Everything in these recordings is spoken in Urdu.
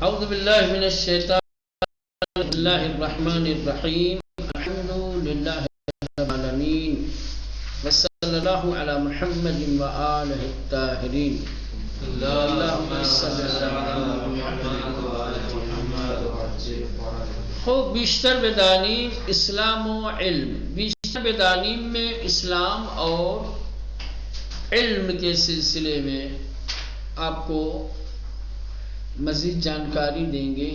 اعوذ باللہ من الشیطان بسم اللہ الرحمن الرحیم الحمد للہ رب العالمین وصلی اللہ علی محمد وآلہ الطاہرین اللہم صلی اللہ علی محمد. خوب بیشتر بدانیم اسلام و علم، بیشتر بدانیم میں اسلام اور علم کے سلسلے میں آپ کو مزید جانکاری دیں گے.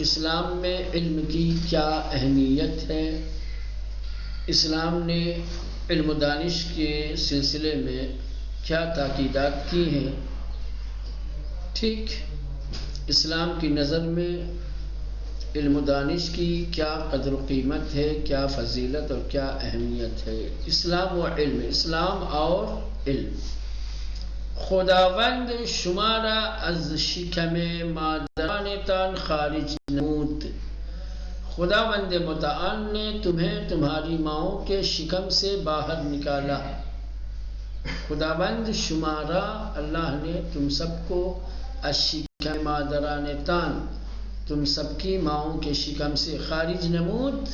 اسلام میں علم کی کیا اہمیت ہے، اسلام نے علم و دانش کے سلسلے میں کیا تاکیدات کی ہیں. ٹھیک، اسلام کی نظر میں علم و دانش کی کیا قدر و قیمت ہے، کیا فضیلت اور کیا اہمیت ہے. اسلام و علم، اسلام اور علم. خداوند شمارا از شکم مادرانتان خارج نمود. خداوند متعال نے تمہیں تمہاری ماؤں کے شکم سے باہر نکالا. خداوند شمارا، اللہ نے تم سب کو از شکم مادرانتان، تم سب کی ماؤں کے شکم سے خارج نمود،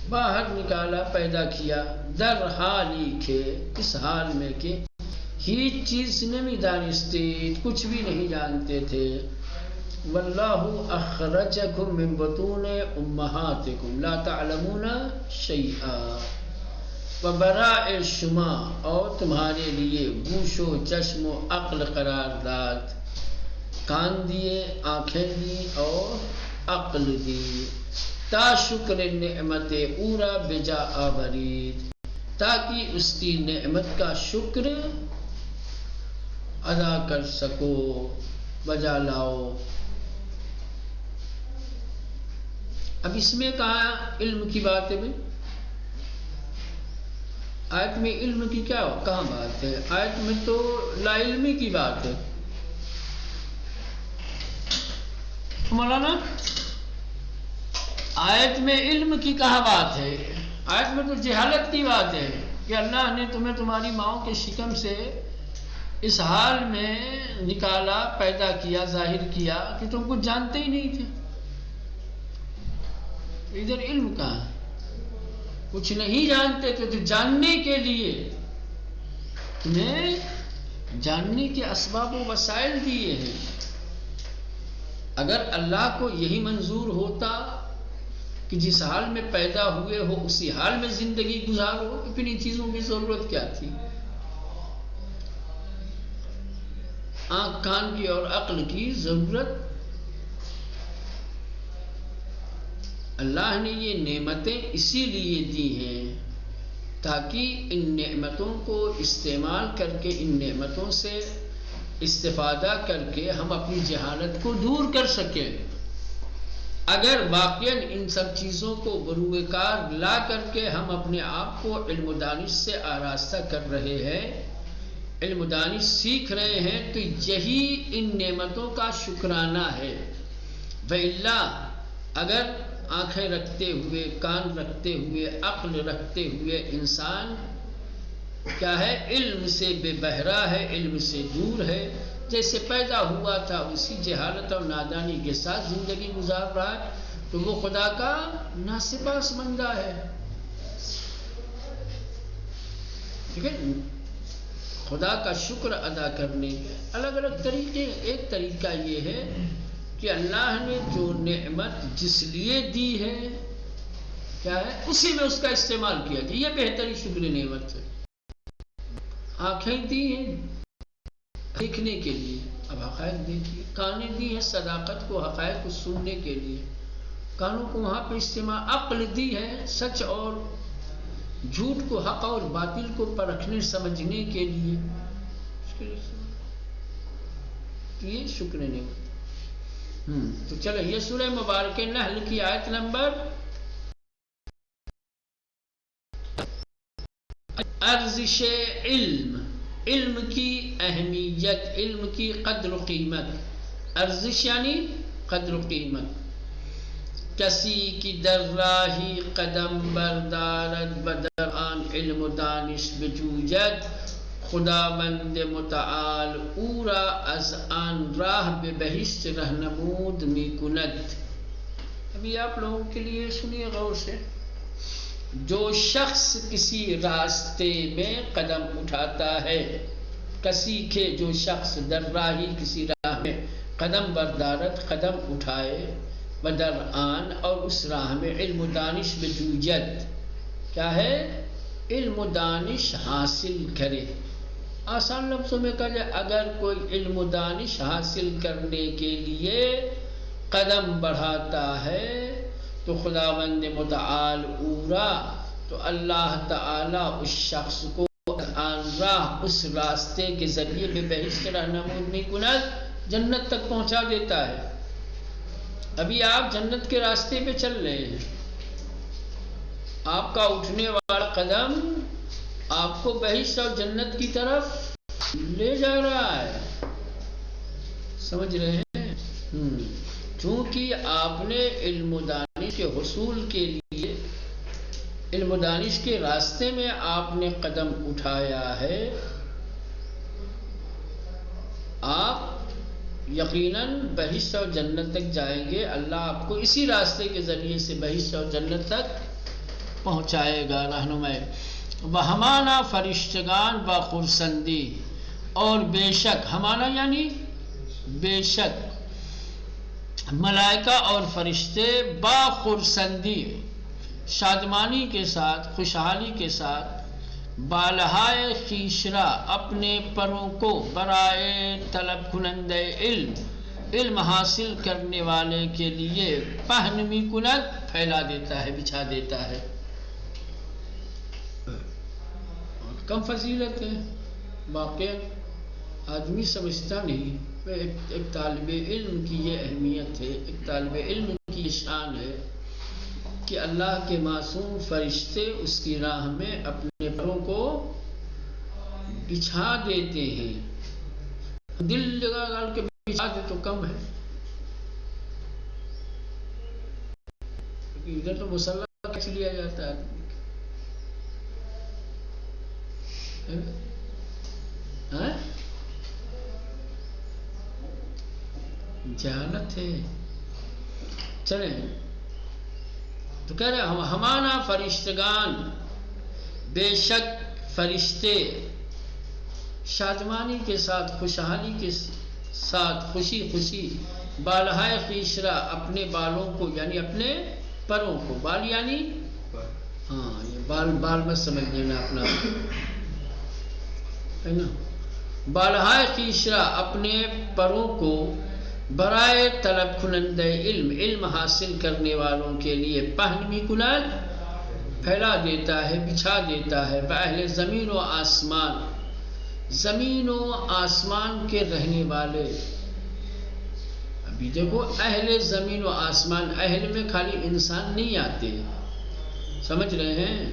باہر نکالا، پیدا کیا. در حالی کہ، اس حال میں کہ ہیچ چیز نمی دانستید، کچھ بھی نہیں جانتے تھے. واللہ اخرجکم من بطون امہاتکم لا تعلمون شیئا. وبرائے شما، اور تمہارے لیے گوش و چشم و عقل قرار داد، کان دیے، آنکھیں دی اور عقل دی، تا شکر نعمت اورا بجا آورید، تاکہ اس کی نعمت کا شکر ادا کر سکو، بجا لاؤ. اب اس میں کہا علم کی بات ہے. آیت میں علم کی کیا کہاں بات ہے؟ آیت میں تو لا علمی کی بات ہے. مولانا آیت میں علم کی کہاں بات ہے؟ آیت میں تو جہالت کی بات ہے کہ اللہ نے تمہیں تمہاری ماؤں کے شکم سے اس حال میں نکالا، پیدا کیا، ظاہر کیا کہ تم کچھ جانتے ہی نہیں تھے. ادھر علم کہاں؟ کچھ نہیں جانتے تھے تو جاننے کے لیے تمہیں جاننے کے اسباب و وسائل دیے ہیں. اگر اللہ کو یہی منظور ہوتا کہ جس حال میں پیدا ہوئے ہو اسی حال میں زندگی گزارو، تو پھر ان چیزوں کی ضرورت کیا تھی؟ آنکھ کان کی اور عقل کی ضرورت. اللہ نے یہ نعمتیں اسی لیے دی ہیں تاکہ ان نعمتوں کو استعمال کر کے، ان نعمتوں سے استفادہ کر کے ہم اپنی جہالت کو دور کر سکیں. اگر واقعاً ان سب چیزوں کو بروئے کار لا کر کے ہم اپنے آپ کو علم و دانش سے آراستہ کر رہے ہیں، علم و دانش سیکھ رہے ہیں، تو یہی ان نعمتوں کا شکرانہ ہے. وَإِلَّا اگر آنکھیں رکھتے ہوئے، کان رکھتے ہوئے، عقل رکھتے ہوئے انسان کیا ہے؟ علم سے بے بہرا ہے، علم سے دور ہے، جیسے پیدا ہوا تھا اسی جہالت اور نادانی کے ساتھ زندگی گزار رہا ہے، تو وہ خدا کا ناسپاس بندہ ہے. ٹھیک ہے، خدا کا شکر ادا کرنے الگ الگ طریقے. ایک طریقہ یہ ہے کہ اللہ نے جو نعمت جس لیے دی ہے کیا ہے، اسی میں اس کا استعمال کیا جائے، یہ بہتری شکر نعمت ہے. آنکھیں دی ہیں دیکھنے کے لیے، اب حقائق دیکھیے. کانیں دی ہیں صداقت کو، حقائق کو سننے کے لیے، کانوں کو وہاں پہ استعمال. عقل دی ہے سچ اور جھوٹ کو، حق اور باطل کو پرکھنے سمجھنے کے لیے. تو یہ شکر نعمت. تو چلو یہ سورہ مبارک نحل کی آیت نمبر ارزش علم، علم کی اہمیت، علم کی قدر و قیمت. ارزش یعنی قدر و قیمت. کسی کی در راہی قدم بردارد بدر آن علم و دانش بجوید، خداوند متعال او را از آن راہ به بهشت رهنمود میکند. ابھی آپ لوگوں کے لیے سنیے غور سے. جو شخص کسی راستے میں قدم اٹھاتا ہے، کسی کے جو شخص در راہی کسی راہ میں قدم بردارت قدم اٹھائے و در آن اور اس راہ میں علم و دانش بجوجت، کیا ہے؟ علم و دانش حاصل کرے. آسان لفظوں میں کہا جائے اگر کوئی علم و دانش حاصل کرنے کے لیے قدم بڑھاتا ہے تو خداوند متعال اورا، تو اللہ تعالی اس شخص کو آن راہ اس راستے کے ذریعے میں بہشت رہنمود میکند، جنت تک پہنچا دیتا ہے. ابھی آپ جنت کے راستے پہ چل رہے ہیں، آپ کا اٹھنے والا قدم آپ کو بہشت اور جنت کی طرف لے جا رہا ہے. سمجھ رہے ہیں؟ چونکہ آپ نے علم و دانش کے حصول کے لیے، علم و دانش کے راستے میں آپ نے قدم اٹھایا ہے، آپ یقیناً بہشت اور جنت تک جائیں گے. اللہ آپ کو اسی راستے کے ذریعے سے بہشت اور جنت تک پہنچائے گا، رہنمائی. وہمانا فرشتگان با خرسندی، اور بے شک، ہمانا یعنی بے شک، ملائکہ اور فرشتے با خرسندی، شادمانی کے ساتھ، خوشحالی کے ساتھ، بالہائے خیشرا، اپنے پروں کو، برائے طلب کنندے علم، علم حاصل کرنے والے کے لیے، پہنمی کند، پھیلا دیتا ہے، بچھا دیتا ہے. کم فضیلت ہے. واقع آدمی سمجھتا نہیں. ایک طالب علم کی یہ اہمیت ہے، ایک طالب علم کی یہ شان ہے کہ اللہ کے معصوم فرشتے اس کی راہ میں اپنے پروں کو بچھا دیتے ہیں. دل لگا ڈال کے بچھا دے تو کم ہے، ادھر تو مسلح کھینچ لیا جاتا ہے. جہالت ہے. چلیں تو کہہ رہے ہمانا فرشتگان، بے شک فرشتے، شادمانی کے ساتھ، خوشحالی کے ساتھ، خوشی خوشی، بالہائے خیشرا، اپنے بالوں کو یعنی اپنے پروں کو، بال یعنی ہاں یہ بال مت سمجھ لینا اپنا ہے نا. بالہائے خیشرا، اپنے پروں کو، برائے طلب کنندے علم، علم حاصل کرنے والوں کے لیے، پہنمی کند، پھیلا دیتا ہے، بچھا دیتا ہے. اہل زمین و آسمان، زمین و آسمان کے رہنے والے. ابھی دیکھو اہل زمین و آسمان، اہل میں خالی انسان نہیں آتے، سمجھ رہے ہیں؟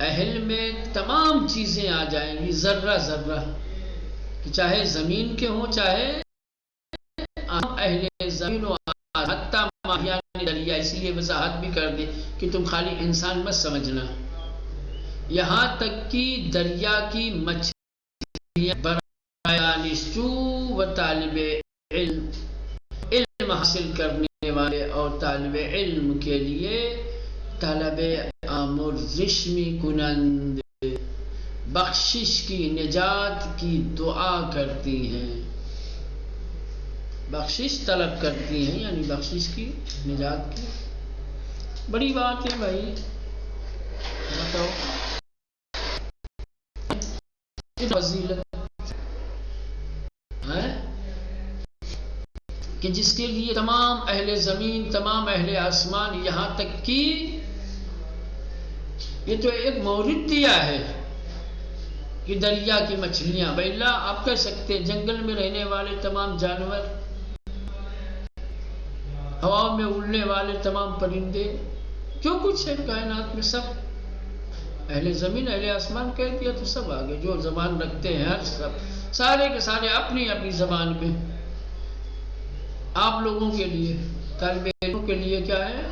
اہل میں تمام چیزیں آ جائیں گی، ذرہ ذرہ، چاہے زمین کے ہوں چاہے اہل زمین و حتیٰ ماہیان دریا. اس لیے وضاحت بھی کر دیں کہ تم خالی انسان مت سمجھنا، یہاں تک کہ دریا کی مچھلیاں، برائے و طالب علم، علم حاصل کرنے والے اور طالب علم کے لیے طلب آمرزش می کنند، بخشش کی، نجات کی دعا کرتی ہیں. بخشش طلب کرتی ہیں یعنی بخشش کی، نجات کی. بڑی بات ہے بھائی، بتاؤ فضیلت ہے کہ جس کے لیے تمام اہل زمین، تمام اہل آسمان، یہاں تک کہ یہ تو ایک مورد دیا ہے کہ دریا کی مچھلیاں، بھائی آپ کہہ سکتے ہیں جنگل میں رہنے والے تمام جانور، ہوا میں اڑنے والے تمام پرندے، جو کچھ ہے کائنات میں، سب اہل زمین اہل آسمان کہہ دیا تو سب آگے جو زبان رکھتے ہیں، ہر سب سارے کے سارے اپنی اپنی زبان میں. آپ لوگوں کے لیے، طالب علموں کے لیے کیا ہے؟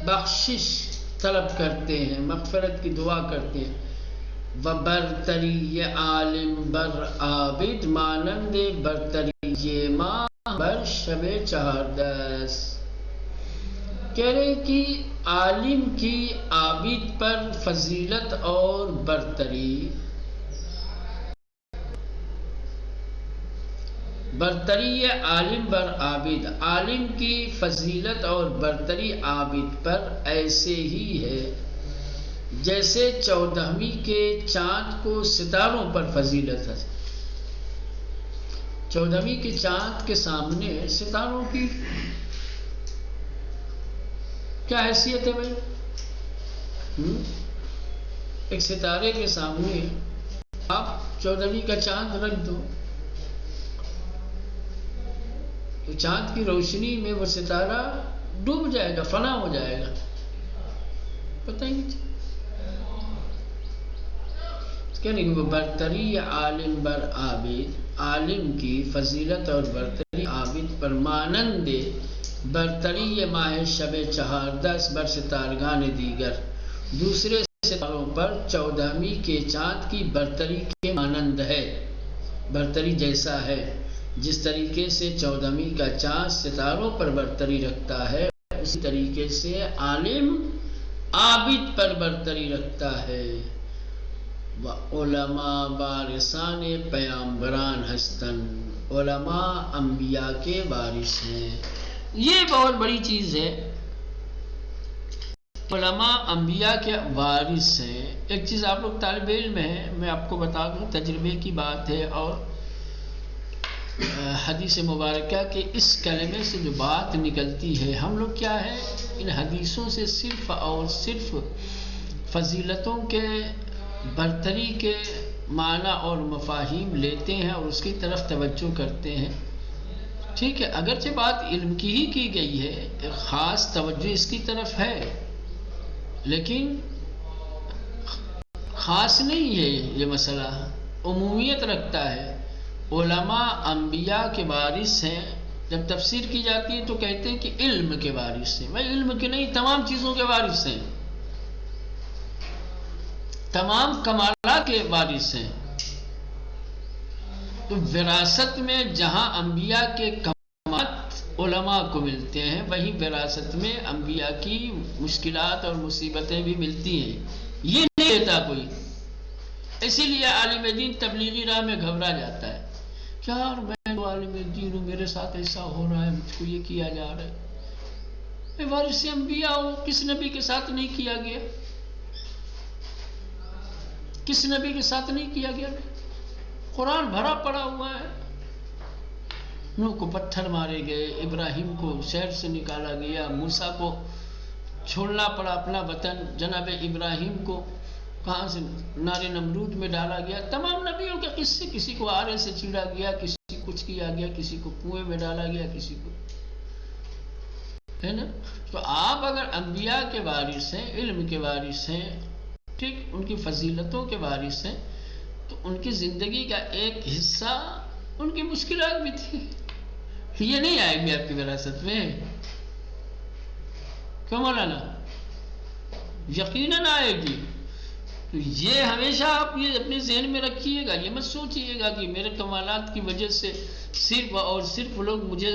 بخشش طلب کرتے ہیں، مغفرت کی دعا کرتے ہیں. و برتری عالم بر عابد مانند برتری ماہ بر شب چہاردس. کہہ رہے کہ عالم کی عابد پر فضیلت اور برتری، برتری عالم بر عابد، عالم کی فضیلت اور برتری عابد پر ایسے ہی ہے جیسے 14ویں کے چاند کو ستاروں پر فضیلت ہے. 14ویں کے چاند کے سامنے ستاروں کی کیا حیثیت ہے بھائی؟ ایک ستارے کے سامنے آپ 14ویں کا چاند رکھ دو تو چاند کی روشنی میں وہ ستارہ ڈوب جائے گا، فنا ہو جائے گا. پتہ ہی نہیں. کہنے کہ وہ برتری عالم بر عابد، عالم کی فضیلت اور برتری عابد پر مانند برتری ماہ شب چہاردس بر ستارگان دیگر، دوسرے ستاروں پر 14ویں کے چاند کی برتری کے مانند ہے. برتری جیسا ہے جس طریقے سے 14ویں کا چاند ستاروں پر برتری رکھتا ہے، اسی طریقے سے عالم عابد پر برتری رکھتا ہے. علماء وارثان پیامبران ہستن، علماء انبیاء کے وارث ہیں. یہ بہت بڑی چیز ہے. علماء انبیاء کے وارث ہیں. ایک چیز آپ لوگ طالب علم ہیں، میں آپ کو بتا دوں، تجربے کی بات ہے اور حدیث مبارکہ کے اس کلمے سے جو بات نکلتی ہے، ہم لوگ کیا ہے ان حدیثوں سے صرف اور صرف فضیلتوں کے، برتری کے معنی اور مفاہیم لیتے ہیں اور اس کی طرف توجہ کرتے ہیں. ٹھیک ہے، اگرچہ بات علم کی ہی کی گئی ہے، ایک خاص توجہ اس کی طرف ہے، لیکن خاص نہیں ہے. یہ مسئلہ عمومیت رکھتا ہے. علماء انبیاء کے وارث ہیں. جب تفسیر کی جاتی ہے تو کہتے ہیں کہ علم کے وارث ہیں. بھائی علم کے نہیں، تمام چیزوں کے وارث ہیں، تمام کمالات کے وارث ہیں. تو وراثت میں جہاں انبیاء کے کمالات علماء کو ملتے ہیں، وہی وراثت میں انبیاء کی مشکلات اور مصیبتیں بھی ملتی ہیں. یہ نہیں دیتا کوئی. اسی لیے عالم دین تبلیغی راہ میں گھبرا جاتا ہے. یار میں تو عالم دین ہوں، میرے ساتھ ایسا ہو رہا ہے، مجھ کو یہ کیا جا رہا ہے. وارث انبیاء ہو، کس نبی کے ساتھ نہیں کیا گیا؟ کس نبی کے ساتھ نہیں کیا گیا؟ قرآن بھرا پڑا ہوا ہے. نوح کو پتھر مارے گئے، ابراہیم کو شہر سے نکالا گیا، موسیٰ کو چھوڑنا پڑا اپنا وطن، جناب ابراہیم کو کہاں سے نار نمرود میں ڈالا گیا. تمام نبیوں کے قصے، کسی کو آرے سے چیڑا گیا، کسی کو کچھ کیا گیا، کسی کو کنویں میں ڈالا گیا، کسی کو، ہے نا. تو آپ اگر انبیاء کے وارث ہیں، علم کے وارث ہیں، ٹھیک، ان کی فضیلتوں کے وارث ہیں، تو ان کی زندگی کا ایک حصہ ان کی مشکلات بھی تھی. یہ نہیں آئے گی آپ کی وراثت میں؟ کیوں مولانا؟ یقیناً آئے گی. تو یہ ہمیشہ آپ یہ اپنے ذہن میں رکھیے گا. یہ مت سوچیے گا کہ میرے کمالات کی وجہ سے صرف اور صرف لوگ مجھے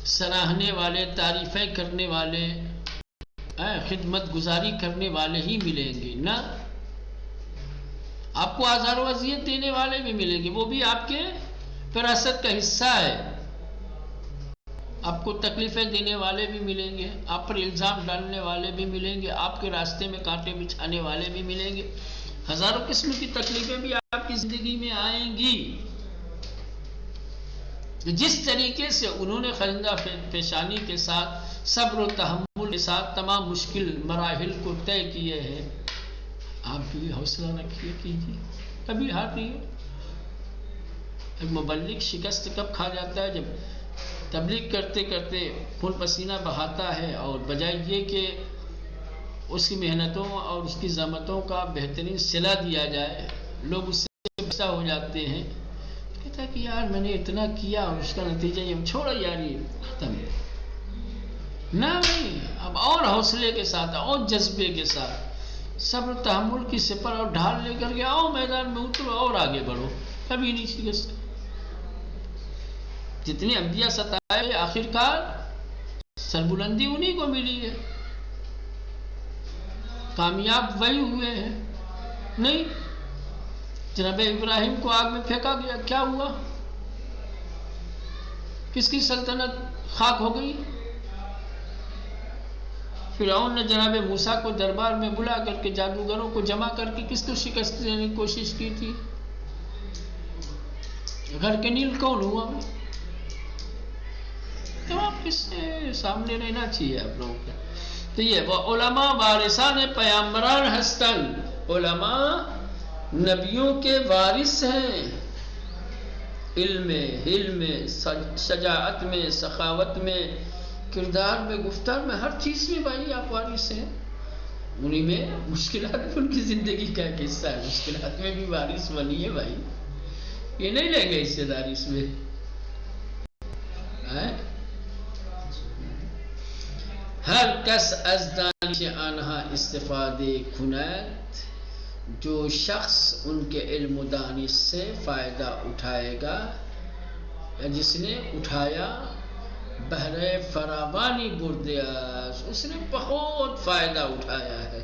سراہنے والے، تعریفیں کرنے والے، خدمت گزاری کرنے والے ہی ملیں گے. نہ، آپ کو آزار و اذیت دینے والے بھی ملیں گے، وہ بھی آپ کے وراثت کا حصہ ہے. آپ کو تکلیفیں دینے والے بھی ملیں گے، آپ پر الزام ڈالنے والے بھی ملیں گے، آپ کے راستے میں کانٹے بچھانے والے بھی ملیں گے. ہزاروں قسم کی تکلیفیں بھی آپ کی زندگی میں آئیں گی. جس طریقے سے انہوں نے خندہ پیشانی کے ساتھ، صبر و تحمل کے ساتھ تمام مشکل مراحل کو طے کیے ہیں، آپ بھی حوصلہ رکھیے، کیجیے، کبھی ہار نہیں ہو. ایک مبلغ شکست کب کھا جاتا ہے؟ جب تبلیغ کرتے کرتے خون پسینہ بہاتا ہے اور بجائے یہ کہ اس کی محنتوں اور اس کی زحمتوں کا بہترین صلہ دیا جائے، لوگ اس سے بچا ہو جاتے ہیں. کہتا ہے کہ یار میں نے اتنا کیا اور اس کا نتیجہ یہ چھوڑو یار، یہ ختم ہے. نہ بھائی، اب اور حوصلے کے ساتھ اور جذبے کے ساتھ صبر تحمل کی سپر اور ڈھال لے کر کے آؤ میدان میں اترو اور آگے بڑھو، کبھی نہیں شکست۔ جتنے انبیاء ستائے آخرکار سربلندی انہی کو ملی ہے، کامیاب وہی ہوئے ہیں۔ نہیں، جناب ابراہیم کو آگ میں پھینکا گیا، کیا ہوا؟ کس کی سلطنت خاک ہو گئی؟ فرعون نے جناب موسیٰ کو دربار میں بلا کر کے جادوگروں کو جمع کر کے کس کو شکست دینے کی کوشش کی تھی؟ گھر کے نیل کون ہوا؟ تو آپ کس سے سامنے رہنا چاہیے آپ لوگوں کا۔ تو یہ وہ علماء وارثان پیامبران ہستن، علماء نبیوں کے وارث ہیں، علم میں، شجاعت میں، سخاوت میں، کردار میں، گفتار میں، ہر چیز میں بھائی آپ وارث ہیں۔ انہی میں مشکلات میں ان کی زندگی کا ایک حصہ ہے، مشکلات میں بھی وارث بنی ہے بھائی، یہ نہیں لیں گے حصے داری اس میں۔ ہر کس از دانش آنها استفادے کند، جو شخص ان کے علم و دانش سے فائدہ اٹھائے گا، یا جس نے اٹھایا، بہرے فراوانی بردیاس، اس نے بہت فائدہ اٹھایا ہے۔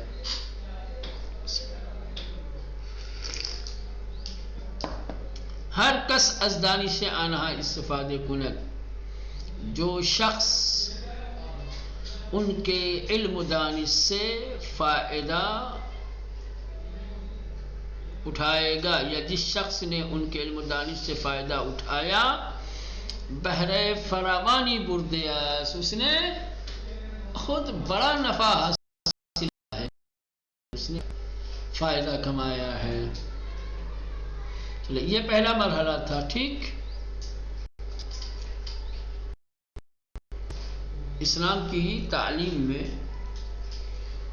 ہر کس از دانش آنها استفادے کند، جو شخص ان کے علم و دانش سے فائدہ اٹھائے گا، یا جس شخص نے ان کے علم و دانش سے فائدہ اٹھایا، بہرے فراوانی بردیاس، اس نے خود بڑا نفع حاصل کیا ہے، اس نے فائدہ کمایا ہے۔ چلے یہ پہلا مرحلہ تھا، ٹھیک۔ اسلام کی تعلیم میں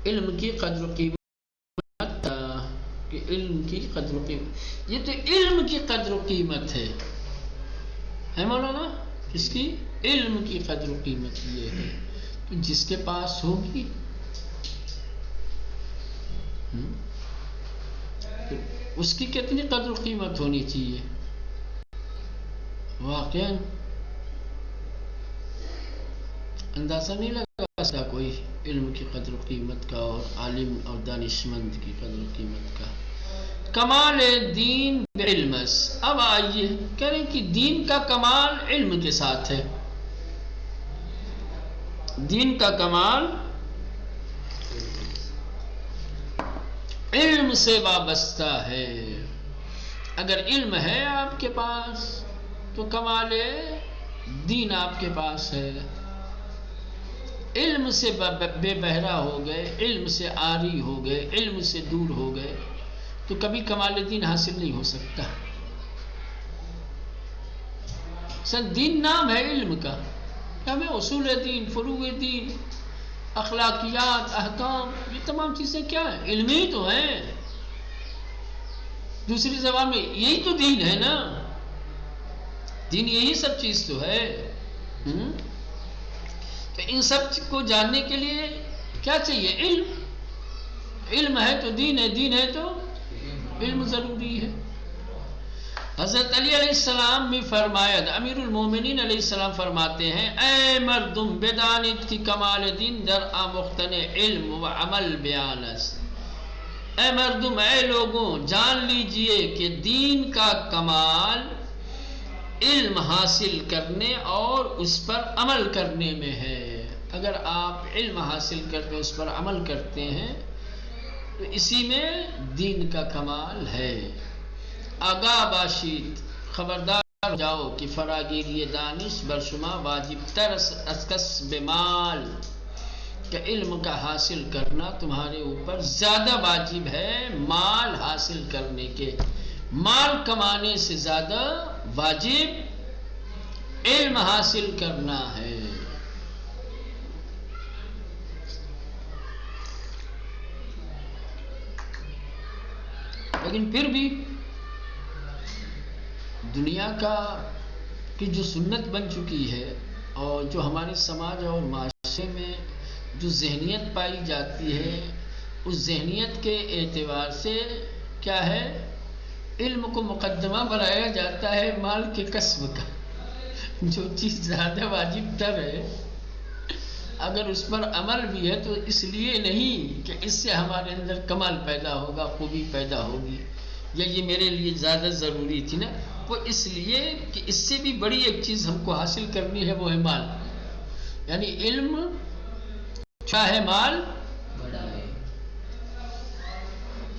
علم کی قدر و قیمت، کہ علم کی قدر و قیمت، یہ تو علم کی قدر و قیمت ہے مولانا، اس کی علم کی قدر و قیمت یہ ہے کہ جس کے پاس ہوگی تو اس کی کتنی قدر و قیمت ہونی چاہیے۔ واقعاً اندازہ نہیں لگا سکتا کوئی علم کی قدر و قیمت کا، اور عالم اور دانشمند کی قدر و قیمت کا۔ کمال دین بعلم۔ اب آئیے کہہ رہے ہیں کہ دین کا کمال علم کے ساتھ ہے، دین کا کمال علم سے وابستہ ہے۔ اگر علم ہے آپ کے پاس تو کمال دین آپ کے پاس ہے۔ علم سے بے بہرا ہو گئے، علم سے عاری ہو گئے، علم سے دور ہو گئے تو کبھی کمال دین حاصل نہیں ہو سکتا۔ دین نام ہے علم کا، ہمیں اصول دین، فروع دین، اخلاقیات، احکام، یہ تمام چیزیں کیا ہیں؟ علمی ہی تو ہیں۔ دوسری زبان میں یہی تو دین ہے نا، دین یہی سب چیز تو ہے۔ تو ان سب کو جاننے کے لیے کیا چاہیے؟ علم۔ علم ہے تو دین ہے، دین ہے تو علم ضروری ہے۔ حضرت علی علیہ السلام بھی فرمایا، امیر المومنین علیہ السلام فرماتے ہیں، اے مردم بدانید کی کمال دین در آمختن علم و عمل بیان است۔ اے مردم، اے لوگوں، جان لیجئے کہ دین کا کمال علم حاصل کرنے اور اس پر عمل کرنے میں ہے۔ اگر آپ علم حاصل کرتے اس پر عمل کرتے ہیں تو اسی میں دین کا کمال ہے۔ آگاہ باشید، خبردار ہو جاؤ کہ فراگیری دانش بر شما واجب تر از کسب مال، کہ علم کا حاصل کرنا تمہارے اوپر زیادہ واجب ہے مال حاصل کرنے کے، مال کمانے سے زیادہ واجب علم حاصل کرنا ہے۔ لیکن پھر بھی دنیا کا کی جو سنت بن چکی ہے اور جو ہمارے سماج اور معاشرے میں جو ذہنیت پائی جاتی ہے اس ذہنیت کے اعتبار سے کیا ہے، علم کو مقدمہ بنایا جاتا ہے مال کے کسب کا۔ جو چیز زیادہ واجب تر ہے اگر اس پر عمل بھی ہے تو اس لیے نہیں کہ اس سے ہمارے اندر کمال پیدا ہوگا، خوبی پیدا ہوگی، یا یہ میرے لیے زیادہ ضروری تھی نا، وہ اس لیے کہ اس سے بھی بڑی ایک چیز ہم کو حاصل کرنی ہے، وہ ہے مال۔ یعنی علم کیا ہے؟ مال بڑا ہے،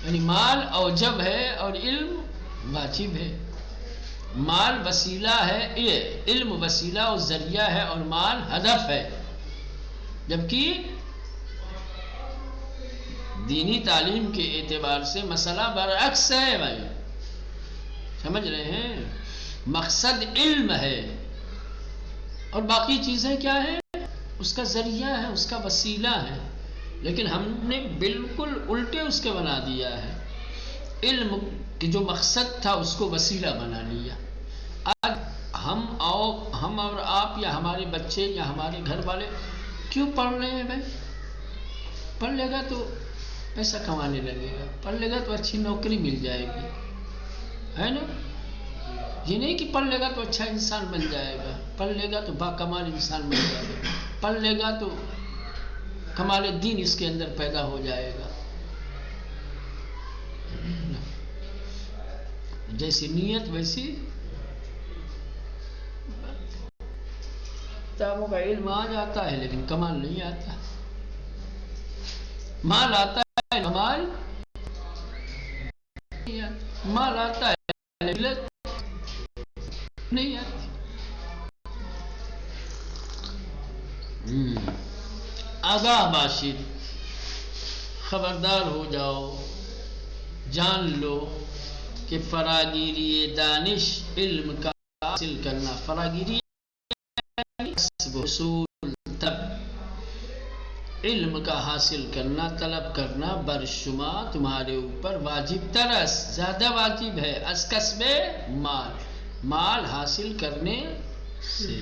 یعنی مال اوجب ہے اور علم واجب ہے۔ مال وسیلہ ہے، علم وسیلہ اور ذریعہ ہے، اور مال ہدف ہے، جبکہ دینی تعلیم کے اعتبار سے مسئلہ برعکس ہے بھائی، سمجھ رہے ہیں؟ مقصد علم ہے اور باقی چیزیں کیا ہیں؟ اس کا ذریعہ ہے، اس کا وسیلہ ہے، لیکن ہم نے بالکل الٹے اس کے بنا دیا ہے۔ علم کی جو مقصد تھا اس کو وسیلہ بنا لیا۔ آج ہم اور آپ یا ہمارے بچے یا ہمارے گھر والے کیوں پڑھ رہے ہیں بھائی؟ پڑھ لے گا تو پیسہ کمانے لگے گا، پڑھ لے گا تو اچھی نوکری مل جائے گی، ہے نا؟ یہ نہیں کہ پڑھ لے گا تو اچھا انسان بن جائے گا، پڑھ لے گا تو باکمال انسان بن جائے گا، پڑھ لے گا تو کمال دین اس کے اندر پیدا ہو جائے گا۔ جیسی نیت ویسی کتابوں کا علم آ جاتا ہے لیکن کمال نہیں آتا، مال آتا ہے، کمال نہیں آتا، مال آتا ہے علت نہیں آتی۔ آگاہ باشد، خبردار ہو جاؤ، جان لو کہ فراگیری دانش علم کا حاصل کرنا، فراگیری حصول طلب، علم کا حاصل کرنا، طلب کرنا برشمار تمہارے اوپر واجب ترس، زیادہ واجب ہے از کسب مال، مال حاصل کرنے سے۔